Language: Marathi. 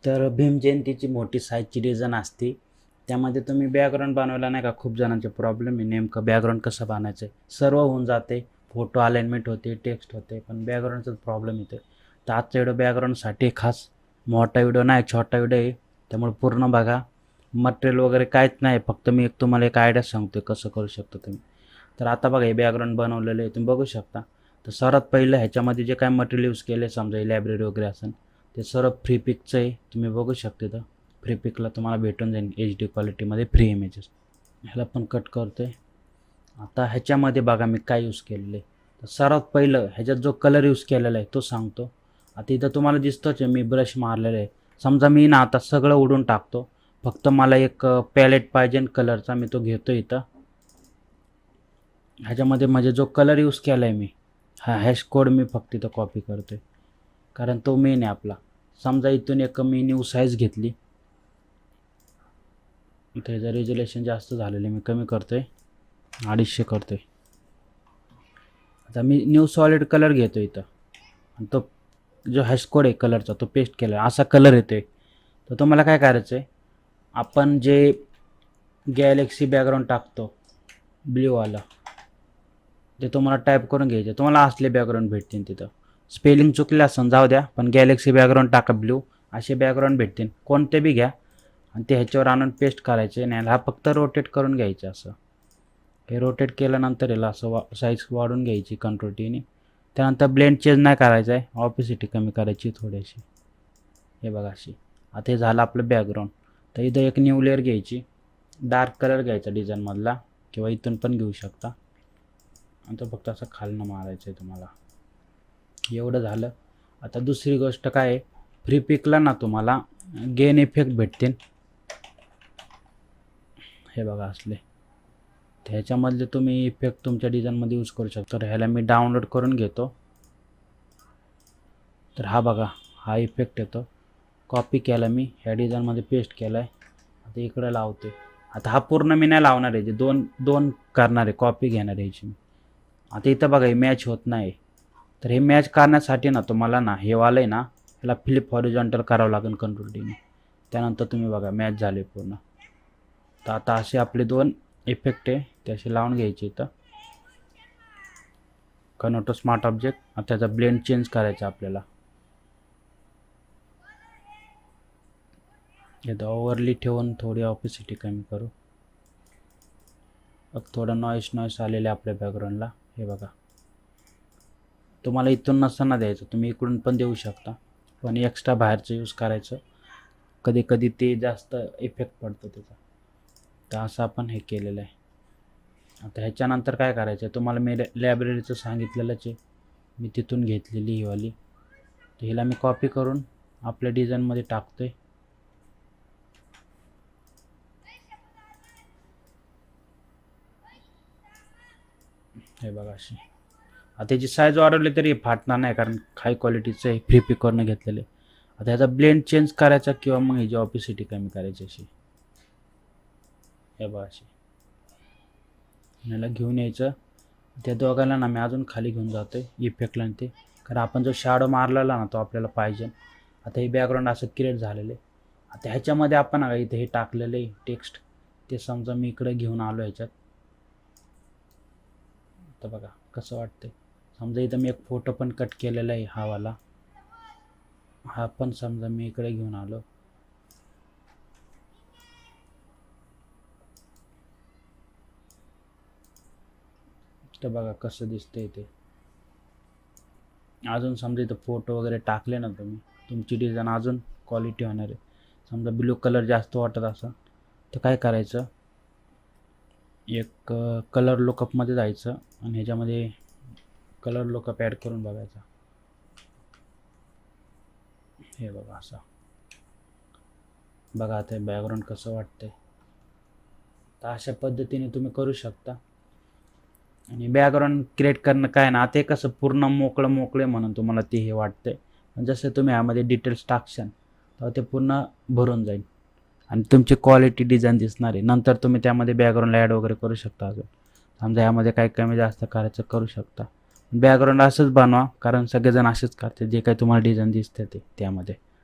तर भीम जयंतीची मोठी साईजची डिझाईन असते. त्यामध्ये तुम्ही बॅकग्राऊंड बनवायला नाही का खूप जणांचे प्रॉब्लेम आहे, नेमकं बॅकग्राऊंड कसं बनायचं आहे. सर्व होऊन जाते, फोटो अलाइनमेंट होते, टेक्स्ट होते, पण बॅकग्राऊंडचाच प्रॉब्लेम येतो. तर आजचा व्हिडिओ बॅकग्राऊंडसाठी खास मोठा व्हिडिओ नाही, छोटा व्हिडिओ आहे. त्यामुळे पूर्ण बघा. मटेरियल वगैरे काहीच नाही, फक्त मी तुम्हाला एक आयडिया सांगतो कसं करू शकता तुम्ही. तर आता बघा, हे बॅकग्राऊंड बनवलेलं आहे, तुम्ही बघू शकता. तर सर्वात पहिलं ह्याच्यामध्ये जे काय मटेरियल यूज केले, समजा ही लायब्ररी वगैरे असेल, ते सर्व फ्री पिकचं आहे. तुम्ही बघू शकता, तर फ्री पिकला तुम्हाला भेटून जाईल HD क्वालिटीमध्ये फ्री इमेजेस. ह्याला पण कट करतो आहे. आता ह्याच्यामध्ये बघा मी काय यूज केलेलं आहे. तर सर्वात पहिलं ह्याच्यात जो कलर यूज केलेला आहे तो सांगतो. आता इथं तुम्हाला दिसतोच आहे, मी ब्रश मारलेलं आहे. समजा मी ना आता सगळं उडून टाकतो, फक्त मला एक पॅलेट पाहिजे कलरचा, मी तो घेतो इथं. ह्याच्यामध्ये म्हणजे जो कलर यूज केला आहे मी, हा हॅश कोड मी फक्त इथं कॉपी करतो आहे, कारण तो मेन आहे आपला. समजा इथून एक मी न्यू साईज घेतली, त्याचं रेझोल्युशन जास्त झालेलं आहे, मी कमी करतो आहे, 250 करतो आहे. आता मी न्यू सॉलिड कलर घेतो इथं, आणि तो जो हॅश कोड आहे कलरचा तो पेस्ट केला, असा कलर येतो आहे. तर तुम्हाला काय करायचं आहे, आपण जे गॅलेक्सी बॅकग्राऊंड टाकतो ब्ल्यूवाला, ते तुम्हाला टाईप करून घ्यायचे. तुम्हाला असले बॅकग्राऊंड भेटतील तिथं. स्पेलिंग चुकले असं जाऊ द्या, पण गॅलेक्सी बॅकग्राऊंड टाका ब्ल्यू, असे बॅकग्राऊंड भेटतील, कोणते बी घ्या. आणि ते ह्याच्यावर आणून पेस्ट करायचे नाही, हा फक्त रोटेट करून घ्यायचं असं. हे रोटेट केल्यानंतर याला असं साईज वाढून घ्यायची कंट्रोल टीने. त्यानंतर ब्लेंड चेंज नाही करायचं आहे, ऑपिसिटी कमी करायची थोडीशी. हे बघा अशी. आता हे झालं आपलं बॅकग्राऊंड. तर इथं एक न्यू लेअर घ्यायची, डार्क कलर घ्यायचा डिझाईनमधला, किंवा इथून पण घेऊ शकता. आता फक्त असं खालनं मारायचं आहे तुम्हाला. एवढं झालं. आता दुसरी गोष्ट काय आहे, फ्री पिकला ना तुम्हाला गेन इफेक्ट भेटतील. हे बघा असले. ह्याच्यामधले तुम्ही इफेक्ट तुमच्या डिझाईनमध्ये यूज करू शकता. तर ह्याला मी डाउनलोड करून घेतो. तर हा बघा, हा इफेक्ट येतो. कॉपी केला मी, ह्या डिझाईनमध्ये पेस्ट केला आहे. आता इकडं लावते. आता हा पूर्ण मी नाही लावणार आहे, जे दोन दोन करणार आहे, कॉपी घेणार आहे याची मी. आता इथं बघा, हे मॅच होत नाही. तर हे मॅच करण्यासाठी ना तुम्हाला ना हे वालं आहे ना, ह्याला फ्लिप हॉरिझॉन्टल करावं लागेल कंट्रोल टीने. त्यानंतर तुम्ही बघा मॅच झाले पूर्ण. तर आता असे आपले दोन इफेक्ट आहे, ते असे लावून घ्यायचे इथं. Convert to smart object. आता त्याचा ब्लेंड चेंज करायचा आपल्याला. इथं ओव्हरली ठेवून थोडी ऑपिसिटी कमी करू. थोडा नॉईस आलेला आपल्या बॅकग्राऊंडला. हे बघा, तुम्हाला इथून नसताना द्यायचं, तुम्ही इकडून पण देऊ शकता, पण एक्स्ट्रा बाहेरचं यूज करायचं. कधी कधी ते जास्त इफेक्ट पडतो त्याचा. तर असं आपण हे केलेलं आहे. आता ह्याच्यानंतर काय करायचं आहे, तुम्हाला मी लायब्ररीचं सांगितलेलंच आहे, मी तिथून घेतलेली ही वाली. तर हिला मी कॉपी करून आपल्या डिझाईनमध्ये टाकतो आहे. हे बघा अशी. आता त्याची साईज वाढवली तरी फाटणार नाही, कारण हाय क्वालिटीचं आहे, फ्री पिकवरनं घेतलेलं आहे. आता ह्याचा ब्लेंड चेंज करायचा, किंवा मग ह्याची ऑपिसिटी कमी करायची अशी. हे बघा अशी. ह्याला घेऊन यायचं. त्या दोघांना ना मी अजून खाली घेऊन जातो आहे इफेक्टला, ते कारण आपण जो शॅडो मारलेला ना तो आपल्याला पाहिजे. आता हे बॅकग्राऊंड असं क्रिएट झालेलं आहे. आता ह्याच्यामध्ये आपण इथे हे टाकलेलं आहे टेक्स्ट, ते समजा मी इकडे घेऊन आलो ह्याच्यात. तर बघा कसं वाटतंय. समजा इथं मी एक फोटो पण कट केलेला आहे, हा वाला. हा पण समजा मी इकडे घेऊन आलो. तर बघा कसं दिसतंय ते. अजून समजा इथं फोटो वगैरे टाकले ना तुम्ही, तुमची डिझाईन अजून क्वालिटी होणार आहे. समजा ब्लू कलर जास्त वाटत असं, तर काय करायचं, एक कलर लुकअपमध्ये जायचं आणि ह्याच्यामध्ये कलर लुकअप ॲड करून बघायचा. हे बघा असं. बघा आता बॅकग्राऊंड कसं वाटतंय. तर अशा पद्धतीने तुम्ही करू शकता. आणि बॅकग्राऊंड क्रिएट करणं काय ना, ते कसं पूर्ण मोकळे म्हणून तुम्हाला ते हे वाटतंय, पण जसं तुम्ही यामध्ये डिटेल्स टाकशाल तर ते पूर्ण भरून जाईल आणि तुमची क्वालिटी डिझाईन दिसणार आहे. नंतर तुम्ही त्यामध्ये बॅकग्राऊंड ॲड वगैरे करू शकता. अजून समजा यामध्ये काही कमी जास्त करायचं करू शकता. बॅकग्राऊंड असंच बनवा, कारण सगळेजण असेच करते, जे काही तुम्हाला डिझाईन दिसते ते त्यामध्ये.